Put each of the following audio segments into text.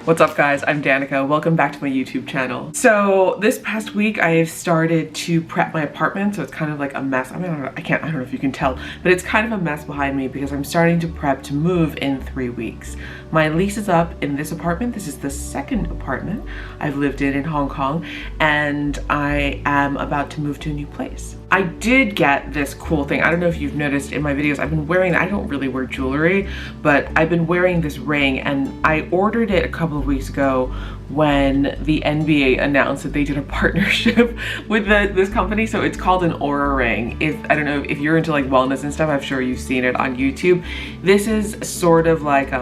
What's up guys, I'm Danica. Welcome back to my YouTube channel. So this past week I have started to prep my apartment, so it's kind of like a mess. I don't know if you can tell, but it's kind of a mess behind me because I'm starting to prep to move in 3 weeks. My lease is up in this apartment. This is the second apartment I've lived in Hong Kong, and I am about to move to a new place. I did get this cool thing. I don't know if you've noticed in my videos, I've been wearing, I don't really wear jewelry, but I've been wearing this ring, and I ordered it a couple of weeks ago when the NBA announced that they did a partnership with this company. So it's called an Aura ring. I don't know if you're into like wellness and stuff, I'm sure you've seen it on YouTube. This is sort of like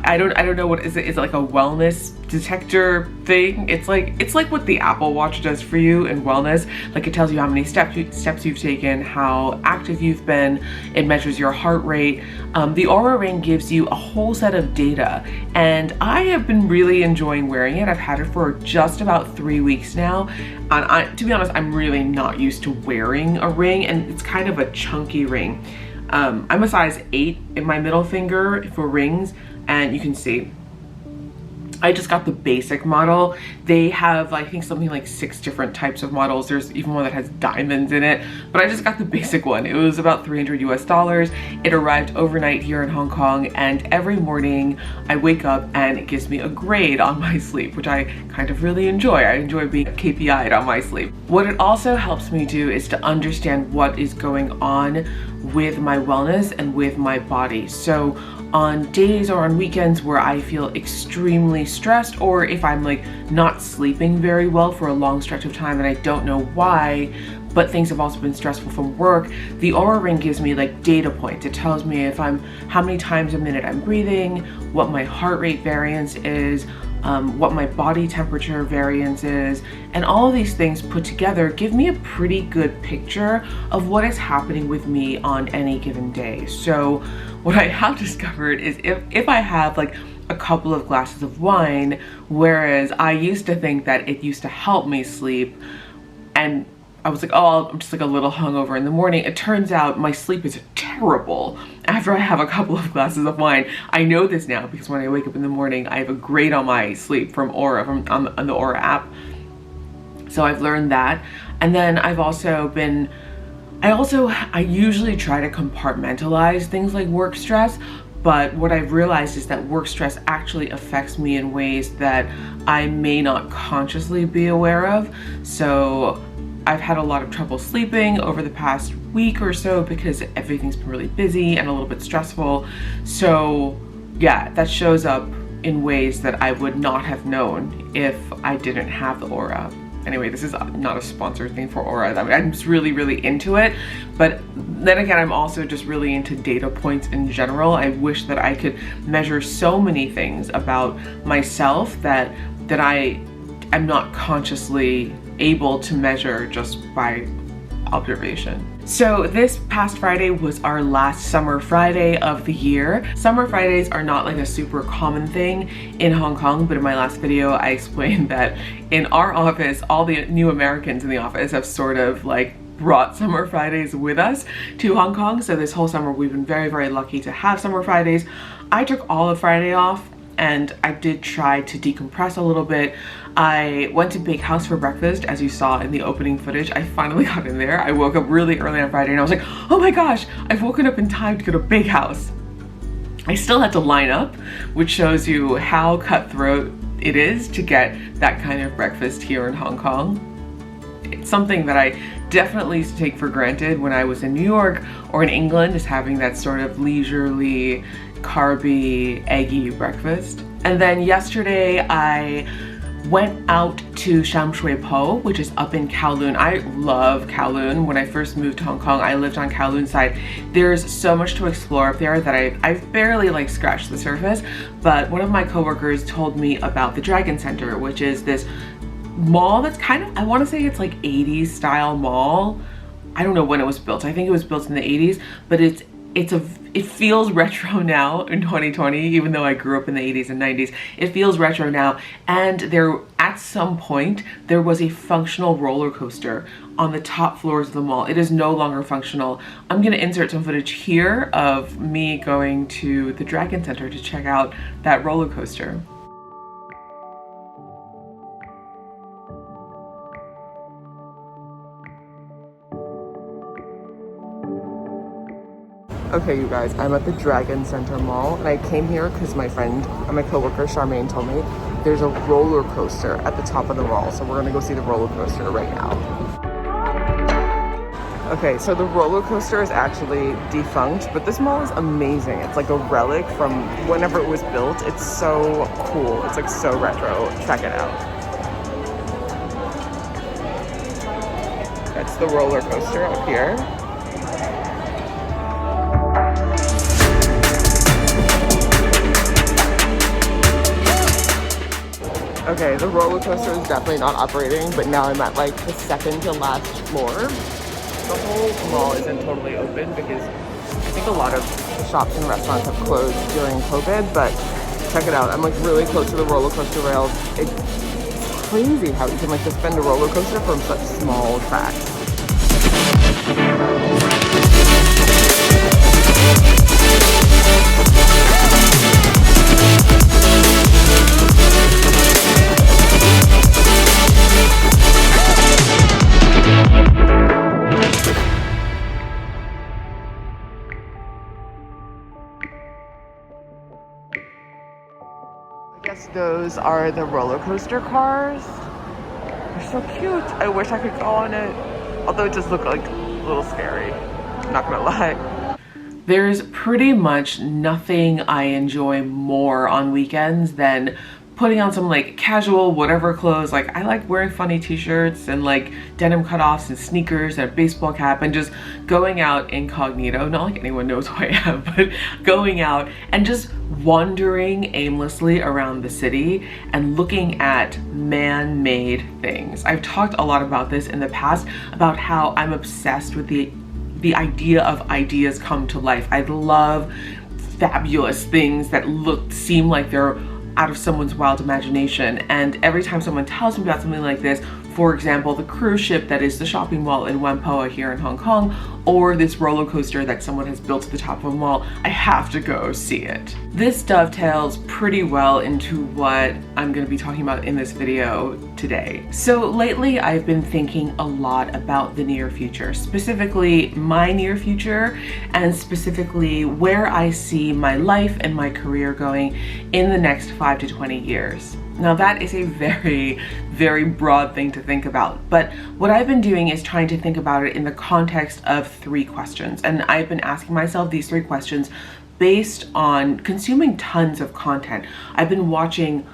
I don't know what is it. It's like a wellness detector thing. It's like what the Apple Watch does for you in wellness. Like it tells you how many steps you've taken, how active you've been. It measures your heart rate. The Aura ring gives you a whole set of data, and I have been really enjoying wearing it. I've had it for just about 3 weeks now, and to be honest, I'm really not used to wearing a ring, and it's kind of a chunky ring. I'm a size 8 in my middle finger for rings, and you can see I just got the basic model. They have, I think, something like 6 different types of models. There's even one that has diamonds in it, but I just got the basic one. It was about $300 US. It arrived overnight here in Hong Kong, and every morning I wake up and it gives me a grade on my sleep, which I kind of really enjoy. I enjoy being KPI'd on my sleep. What it also helps me do is to understand what is going on with my wellness and with my body. So on days or on weekends where I feel extremely stressed, or if I'm like not sleeping very well for a long stretch of time and I don't know why, but things have also been stressful from work, the Aura ring gives me like data points. It tells me if how many times a minute I'm breathing, what my heart rate variance is, what my body temperature variance is, and all of these things put together give me a pretty good picture of what is happening with me on any given day. So what I have discovered is if I have like a couple of glasses of wine, whereas I used to think that it used to help me sleep, and I was like, oh, I'm just like a little hungover in the morning. It turns out my sleep is terrible after I have a couple of glasses of wine. I know this now because when I wake up in the morning, I have a grade on my sleep from Aura, on the Aura app. So I've learned that. And then I've also been, I usually try to compartmentalize things like work stress, but what I've realized is that work stress actually affects me in ways that I may not consciously be aware of. So I've had a lot of trouble sleeping over the past week or so because everything's been really busy and a little bit stressful. So yeah, that shows up in ways that I would not have known if I didn't have the Aura. Anyway, this is not a sponsored thing for Aura. I mean, I'm just really, really into it. But then again, I'm also just really into data points in general. I wish that I could measure so many things about myself that I am not consciously able to measure just by observation. So this past Friday was our last summer Friday of the year. Summer Fridays are not like a super common thing in Hong Kong, but in my last video I explained that in our office, all the new Americans in the office have sort of like brought Summer Fridays with us to Hong Kong. So this whole summer we've been very, very lucky to have Summer Fridays. I took all of Friday off, and I did try to decompress a little bit. I went to Big House for breakfast, as you saw in the opening footage. I finally got in there. I woke up really early on Friday and I was like, oh my gosh, I've woken up in time to go to Big House. I still had to line up, which shows you how cutthroat it is to get that kind of breakfast here in Hong Kong. It's something that I definitely used to take for granted when I was in New York or in England, just having that sort of leisurely, carby, eggy breakfast. And then yesterday I went out to Sham Shui Po, which is up in Kowloon. I love Kowloon. When I first moved to Hong Kong, I lived on Kowloon side. There's so much to explore up there that I've barely like scratched the surface, but one of my coworkers told me about the Dragon Center, which is this mall that's kind of, I want to say it's like 80s style mall. I don't know when it was built. I think it was built in the 80s, but it feels retro now in 2020, even though I grew up in the 80s and 90s. It feels retro now, and there, at some point, there was a functional roller coaster on the top floors of the mall. It is no longer functional. I'm gonna insert some footage here of me going to the Dragon Center to check out that roller coaster. Okay, you guys, I'm at the Dragon Center Mall, and I came here because my friend and my coworker Charmaine told me there's a roller coaster at the top of the mall, so we're gonna go see the roller coaster right now. Okay, so the roller coaster is actually defunct, but this mall is amazing. It's like a relic from whenever it was built. It's so cool. It's like so retro. Check it out. That's the roller coaster up here. Okay, the roller coaster is definitely not operating, but now I'm at like the second to last floor. The whole mall isn't totally open because I think a lot of shops and restaurants have closed during COVID, but check it out. I'm like really close to the roller coaster rails. It's crazy how you can like suspend a roller coaster from such small tracks. I guess those are the roller coaster cars. They're so cute. I wish I could go on it. Although it just looked like a little scary. I'm not gonna lie. There's pretty much nothing I enjoy more on weekends than putting on some like casual whatever clothes. Like I like wearing funny t-shirts and like denim cutoffs and sneakers and a baseball cap and just going out incognito. Not like anyone knows who I am, but going out and just wandering aimlessly around the city and looking at man-made things. I've talked a lot about this in the past, about how I'm obsessed with the idea of ideas come to life. I love fabulous things that seem like they're out of someone's wild imagination, and every time someone tells me about something like this, for example, the cruise ship that is the shopping mall in Whampoa here in Hong Kong, or this roller coaster that someone has built at the top of a mall, I have to go see it. This dovetails pretty well into what I'm going to be talking about in this video today. So lately I've been thinking a lot about the near future, specifically my near future, and specifically where I see my life and my career going in the next 5 to 20 years. Now that is a very, very broad thing to think about, but what I've been doing is trying to think about it in the context of 3 questions, and I've been asking myself these 3 questions based on consuming tons of content. I've been watching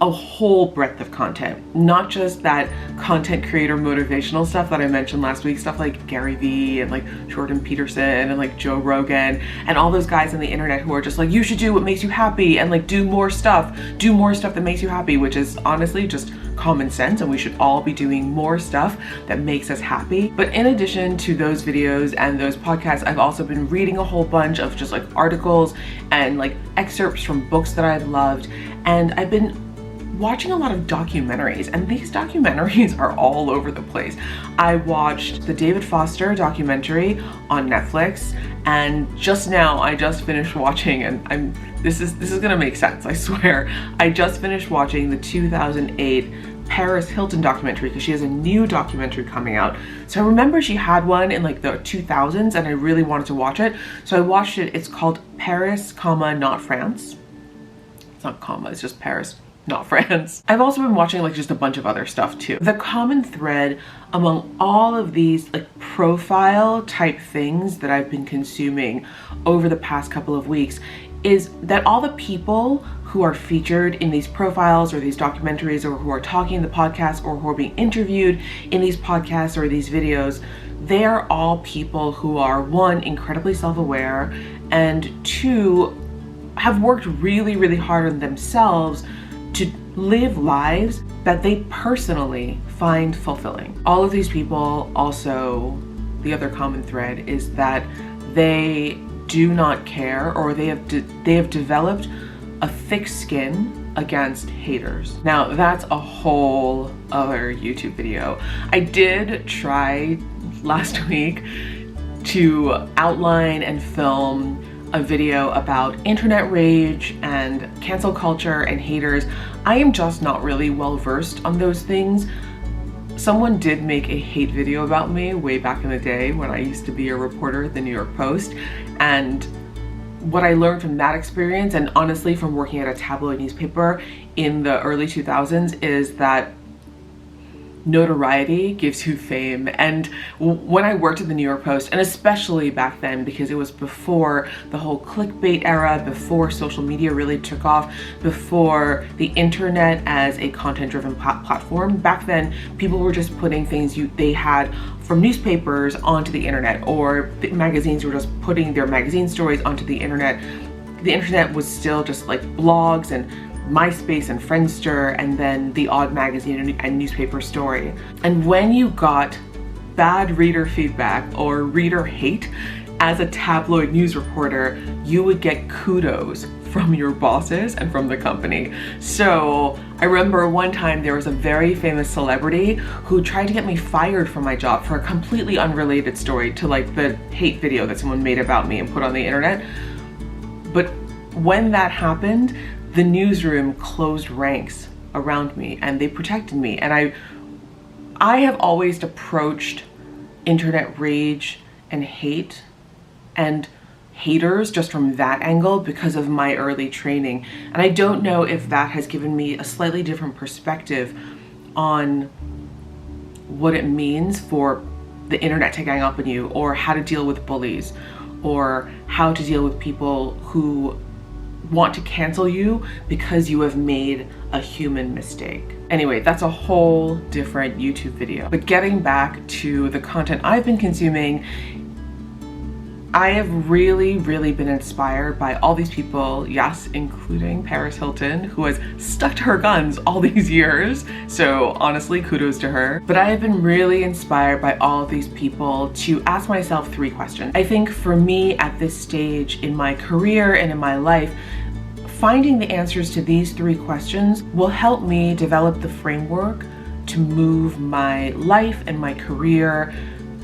a whole breadth of content, not just that content creator motivational stuff that I mentioned last week, stuff like Gary Vee and like Jordan Peterson and like Joe Rogan and all those guys on the internet who are just like, you should do what makes you happy and like do more stuff that makes you happy, which is honestly just common sense, and we should all be doing more stuff that makes us happy. But in addition to those videos and those podcasts, I've also been reading a whole bunch of just like articles and like excerpts from books that I've loved, and I've been watching a lot of documentaries, and these documentaries are all over the place. I watched the David Foster documentary on Netflix, and just now I just finished watching, and this is gonna make sense, I swear. I just finished watching the 2008 Paris Hilton documentary because she has a new documentary coming out. So I remember she had one in like the 2000s and I really wanted to watch it. So I watched it. It's called Paris, not France. It's not comma, it's just Paris, not France. I've also been watching like just a bunch of other stuff too. The common thread among all of these like profile type things that I've been consuming over the past couple of weeks is that all the people who are featured in these profiles or these documentaries, or who are talking in the podcast, or who are being interviewed in these podcasts or these videos, they are all people who are, 1, incredibly self-aware, and 2, have worked really, really hard on themselves to live lives that they personally find fulfilling. All of these people also, the other common thread is that they do not care, or they have developed a thick skin against haters. Now that's a whole other YouTube video. I did try last week to outline and film a video about internet rage and cancel culture and haters. I am just not really well versed on those things. Someone did make a hate video about me way back in the day when I used to be a reporter at the New York Post, And what I learned from that experience, and honestly from working at a tabloid newspaper in the early 2000s, is that notoriety gives you fame. And when I worked at the New York Post, and especially back then because it was before the whole clickbait era, before social media really took off, before the internet as a content-driven platform, back then people were just putting things they had from newspapers onto the internet, or the magazines were just putting their magazine stories onto the internet. The internet was still just like blogs and MySpace and Friendster, and then the odd magazine and newspaper story. And when you got bad reader feedback or reader hate as a tabloid news reporter, you would get kudos from your bosses and from the company. So I remember one time there was a very famous celebrity who tried to get me fired from my job for a completely unrelated story to like the hate video that someone made about me and put on the internet. But when that happened, the newsroom closed ranks around me and they protected me. And I have always approached internet rage and hate and haters just from that angle because of my early training. And I don't know if that has given me a slightly different perspective on what it means for the internet to gang up on you, or how to deal with bullies, or how to deal with people who want to cancel you because you have made a human mistake. Anyway, that's a whole different YouTube video. But getting back to the content I've been consuming, I have really been inspired by all these people, yes, including Paris Hilton, who has stuck to her guns all these years. So honestly, kudos to her. But I have been really inspired by all of these people to ask myself 3 questions. I think for me at this stage in my career and in my life, finding the answers to these 3 questions will help me develop the framework to move my life and my career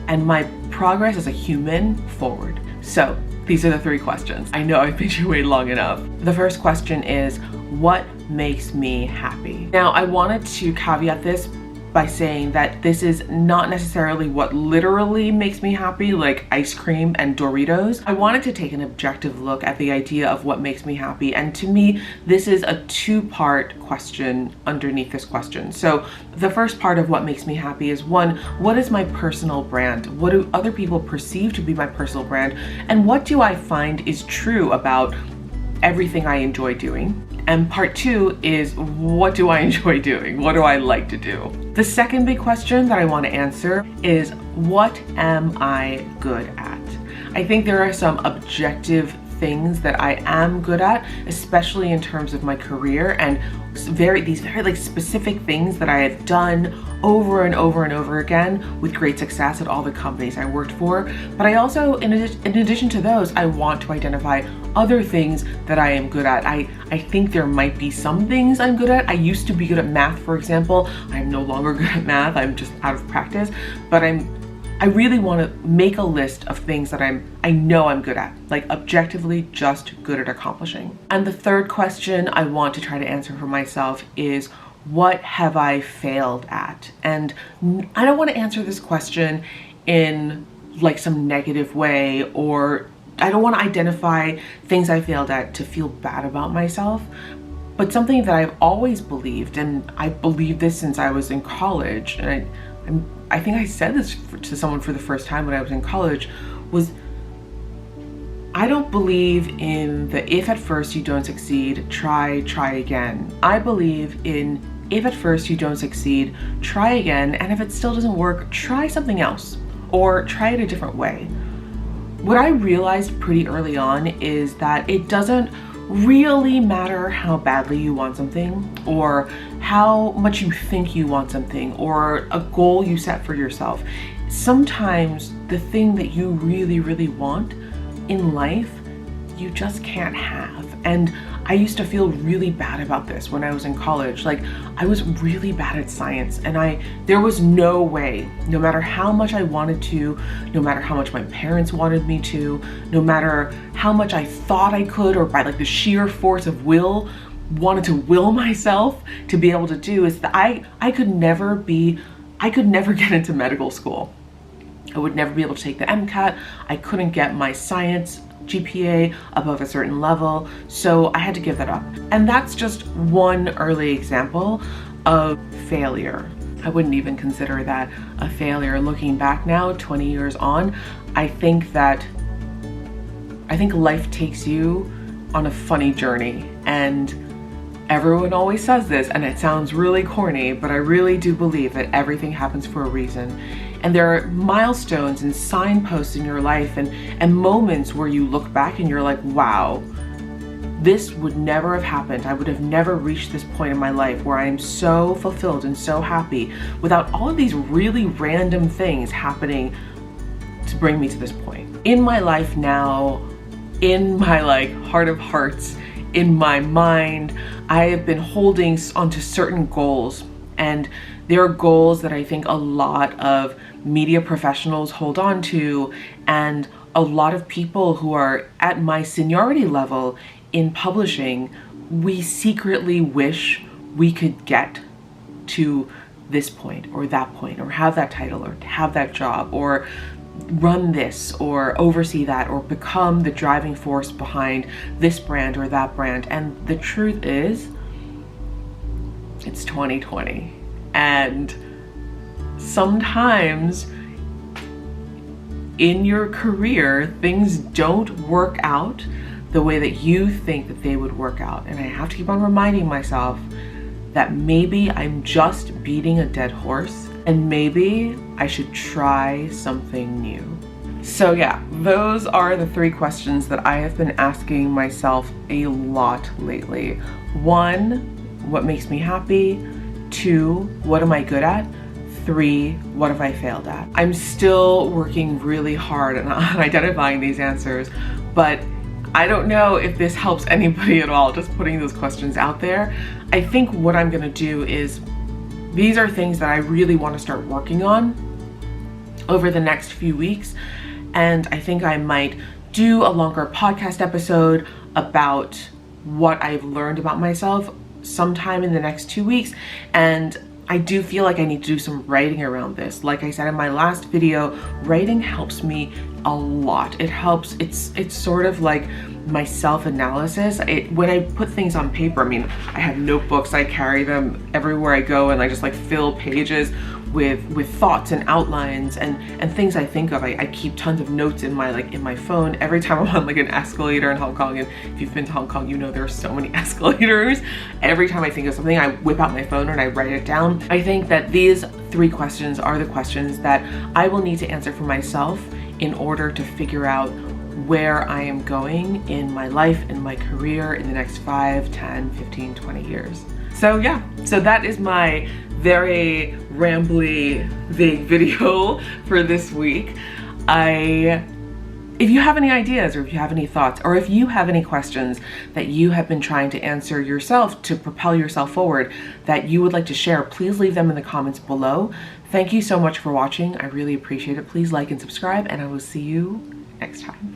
and my progress as a human forward. So these are the 3 questions. I know I've made you wait long enough. The first question is, what makes me happy? Now, I wanted to caveat this by saying that this is not necessarily what literally makes me happy, like ice cream and Doritos. I wanted to take an objective look at the idea of what makes me happy, and to me, this is a 2-part question underneath this question. So the first part of what makes me happy is, 1, what is my personal brand? What do other people perceive to be my personal brand? And what do I find is true about everything I enjoy doing? And part 2 is, what do I enjoy doing? What do I like to do? The second big question that I want to answer is, what am I good at? I think there are some objective things that I am good at, especially in terms of my career, and these very like specific things that I have done over and over again with great success at all the companies I worked for. But I also, in addition to those, I want to identify other things that I am good at. I think there might be some things I'm good at. I used to be good at math, for example. I'm no longer good at math. I'm just out of practice. But I really want to make a list of things that I know I'm good at, like objectively just good at accomplishing. And the third question I want to try to answer for myself is, what have I failed at? And I don't want to answer this question in like some negative way, or I don't want to identify things I failed at to feel bad about myself, but something that I've always believed, and I believed this since I was in college, and I think I said this to someone for the first time when I was in college, was I don't believe in the if at first you don't succeed, try again. I believe in if at first you don't succeed, try again, and if it still doesn't work, try something else or try it a different way. What I realized pretty early on is that it doesn't really matter how badly you want something, or how much you think you want something, or a goal you set for yourself. Sometimes the thing that you really want in life, you just can't have. And I used to feel really bad about this when I was in college. Like, I was really bad at science, and there was no way, no matter how much I wanted to, no matter how much my parents wanted me to, no matter how much I thought I could, or by like the sheer force of will, wanted to will myself to be able to do, is that I could never get into medical school. I would never be able to take the MCAT. I couldn't get my science GPA above a certain level, so I had to give that up. And that's just one early example of failure. I wouldn't even consider that a failure. Looking back now, 20 years on, I think life takes you on a funny journey, and everyone always says this, and it sounds really corny, but I really do believe that everything happens for a reason. And there are milestones and signposts in your life and moments where you look back and you're like, wow, this would never have happened. I would have never reached this point in my life where I am so fulfilled and so happy without all of these really random things happening to bring me to this point. In my life now, in my heart of hearts, in my mind, I have been holding onto certain goals, and there are goals that I think a lot of media professionals hold on to, and a lot of people who are at my seniority level in publishing, we secretly wish we could get to this point or that point, or have that title, or have that job, or run this, or oversee that, or become the driving force behind this brand or that brand. And the truth is, it's 2020, and sometimes in your career things don't work out the way that you think that they would work out. And I have to keep on reminding myself that maybe I'm just beating a dead horse, and maybe I should try something new. So yeah, those are the 3 questions that I have been asking myself a lot lately. 1, what makes me happy? 2, what am I good at? 3, what have I failed at? I'm still working really hard on identifying these answers, but I don't know if this helps anybody at all, just putting those questions out there. I think what I'm gonna do is, these are things that I really want to start working on over the next few weeks, and I think I might do a longer podcast episode about what I've learned about myself sometime in the next 2 weeks. And I do feel like I need to do some writing around this. Like I said in my last video, writing helps me a lot. It helps, it's sort of like my self-analysis. When I put things on paper, I mean, I have notebooks, I carry them everywhere I go, and I just fill pages with thoughts and outlines and things I think of. I keep tons of notes in my phone every time I'm on an escalator in Hong Kong. And if you've been to Hong Kong, you know there are so many escalators. Every time I think of something, I whip out my phone and I write it down. I think that these 3 questions are the questions that I will need to answer for myself in order to figure out where I am going in my life, in my career, in the next 5, 10, 15, 20 years. So yeah, so that is my very rambly, vague video for this week. If you have any ideas, or if you have any thoughts, or if you have any questions that you have been trying to answer yourself to propel yourself forward that you would like to share, please leave them in the comments below. Thank you so much for watching. I really appreciate it. Please like and subscribe, and I will see you next time.